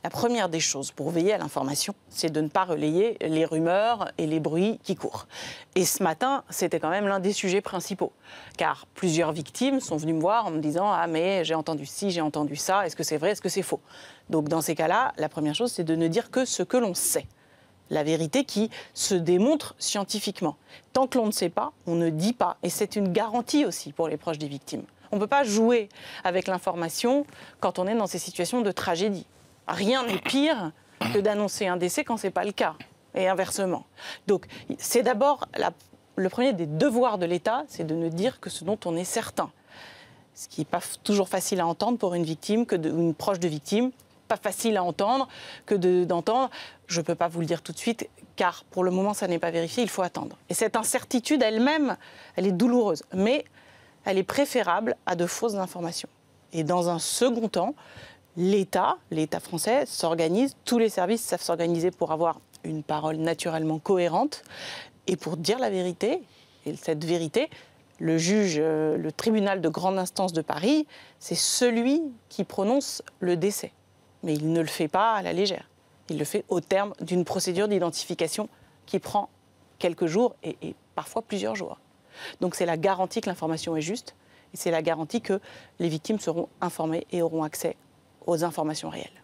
La première des choses pour veiller à l'information, c'est de ne pas relayer les rumeurs et les bruits qui courent. Et ce matin, c'était quand même l'un des sujets principaux. Car plusieurs victimes sont venues me voir en me disant « Ah mais j'ai entendu ci, j'ai entendu ça, est-ce que c'est vrai, est-ce que c'est faux ?» Donc dans ces cas-là, la première chose, c'est de ne dire que ce que l'on sait. La vérité qui se démontre scientifiquement. Tant que l'on ne sait pas, on ne dit pas. Et c'est une garantie aussi pour les proches des victimes. On ne peut pas jouer avec l'information quand on est dans ces situations de tragédie. Rien n'est pire que d'annoncer un décès quand ce n'est pas le cas, et inversement. Donc, c'est d'abord le premier des devoirs de l'État, c'est de ne dire que ce dont on est certain. Ce qui n'est pas toujours facile à entendre pour une victime, une proche de victime. Pas facile à entendre que d'entendre « je ne peux pas vous le dire tout de suite, car pour le moment, ça n'est pas vérifié, il faut attendre ». Et cette incertitude elle-même, elle est douloureuse, mais elle est préférable à de fausses informations. Et dans un second temps, l'État français s'organise, tous les services savent s'organiser pour avoir une parole naturellement cohérente et pour dire la vérité. Et cette vérité, le juge, le tribunal de grande instance de Paris, c'est celui qui prononce le décès. Mais il ne le fait pas à la légère. Il le fait au terme d'une procédure d'identification qui prend quelques jours et parfois plusieurs jours. Donc c'est la garantie que l'information est juste et c'est la garantie que les victimes seront informées et auront accès aux informations réelles.